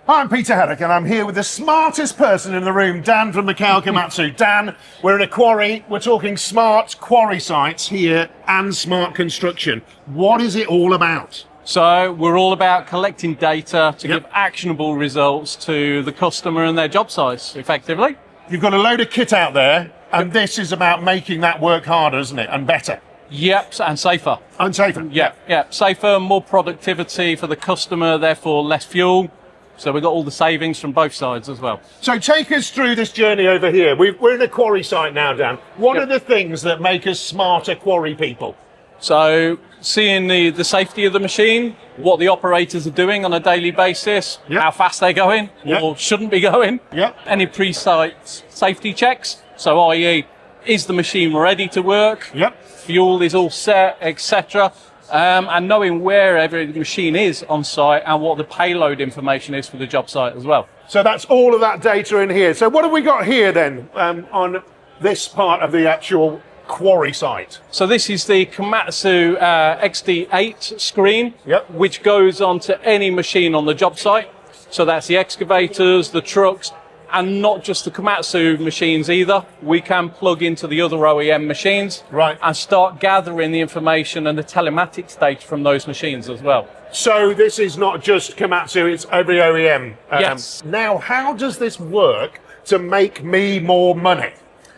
Hi, I'm Peter Haddock, and I'm here with the smartest person in the room, Dan from McHale Komatsu. Dan, we're in a quarry. We're talking smart quarry sites here and smart construction. What is it all about? So we're all about collecting data to give actionable results to the customer and their job sites, effectively. You've got a load of kit out there, and this is about making that work harder, isn't it, and better? Yep, and safer. And safer. Yeah, safer, more productivity for the customer, therefore less fuel. So we've got all the savings from both sides as well. So take us through this journey over here. We're in a quarry site now, Dan. What are the things that make us smarter quarry people? So seeing the safety of the machine, what the operators are doing on a daily basis, how fast they're going or shouldn't be going, any pre-site safety checks, so i.e. is the machine ready to work, fuel is all set, etc. And knowing where every machine is on site and what the payload information is for the job site as well. So that's all of that data in here. So what have we got here then on this part of the actual quarry site? So this is the Komatsu XD8 screen, which goes onto any machine on the job site. So that's the excavators, the trucks, and not just the Komatsu machines either. We can plug into the other OEM machines and start gathering the information and the telematics data from those machines as well. So this is not just Komatsu, it's every OEM. Yes. Now, how does this work to make me more money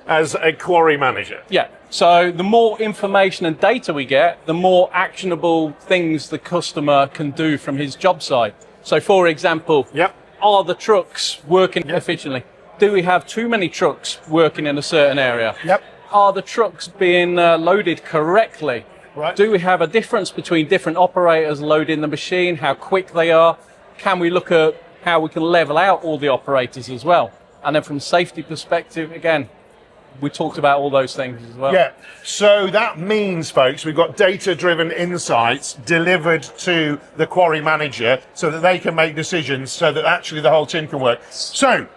as a quarry manager? Yeah, so the more information and data we get, the more actionable things the customer can do from his job site. So for example, are the trucks working efficiently? Do we have too many trucks working in a certain area? Are the trucks being loaded correctly? Do we have a difference between different operators loading the machine, how quick they are? Can we look at how we can level out all the operators as well? And then from a safety perspective, again, we talked about all those things as well. Yeah, so that means, folks, we've got data-driven insights delivered to the quarry manager so that they can make decisions so that actually the whole team can work. So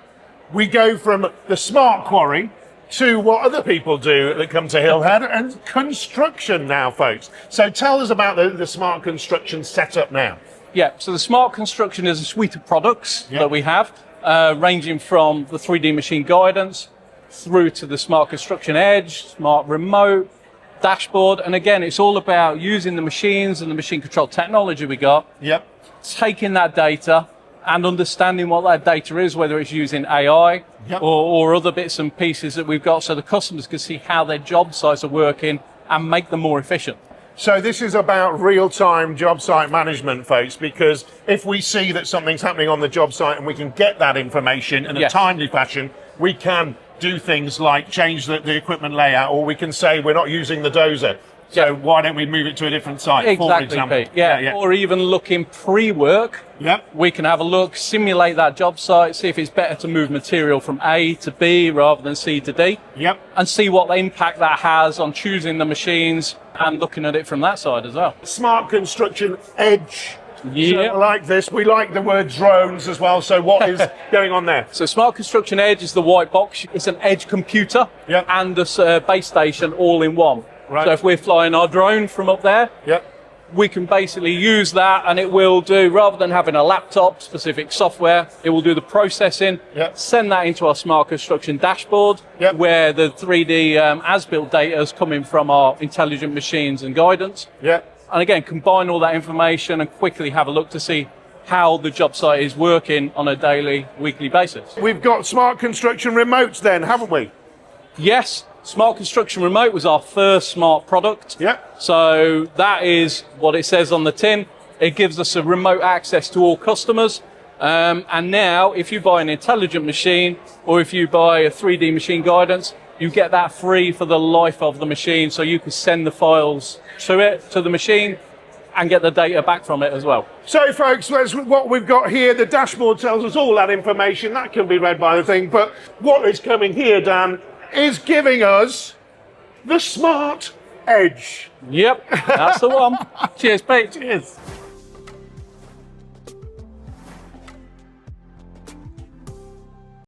we go from the smart quarry to what other people do that come to Hillhead and construction now, folks. So tell us about the smart construction setup now. Yeah, so the smart construction is a suite of products that we have, ranging from the 3D machine guidance through to the smart construction edge, smart remote, dashboard. And again, it's all about using the machines and the machine control technology we got, taking that data and understanding what that data is, whether it's using AI or other bits and pieces that we've got so the customers can see how their job sites are working and make them more efficient. So this is about real-time job site management, folks, because if we see that something's happening on the job site and we can get that information in a timely fashion, we can do things like change the equipment layout, or we can say we're not using the dozer, so why don't we move it to a different site, exactly, for example. Pete. Or even looking pre-work, we can have a look, simulate that job site, see if it's better to move material from A to B rather than C to D, and see what the impact that has on choosing the machines and looking at it from that side as well. Smart construction edge. So I like this. We like the word drones as well. So what is going on there? So Smart Construction Edge is the white box. It's an edge computer and a base station all in one. So if we're flying our drone from up there, we can basically use that, and it will do, rather than having a laptop specific software, it will do the processing, send that into our Smart Construction dashboard, where the 3D as-built data is coming from our intelligent machines and guidance. And again, combine all that information and quickly have a look to see how the job site is working on a daily, weekly basis. We've got Smart Construction remotes then, haven't we? Yes, Smart Construction Remote was our first smart product. So that is what it says on the tin. It gives us a remote access to all customers. And now, if you buy an intelligent machine or if you buy a 3D machine guidance, you get that free for the life of the machine, so you can send the files to the machine and get the data back from it as well. So folks, that's what we've got here. The dashboard tells us all that information. That can be read by the thing. But what is coming here, Dan, is giving us the smart edge. Yep, that's the one. Cheers, Pete. Cheers.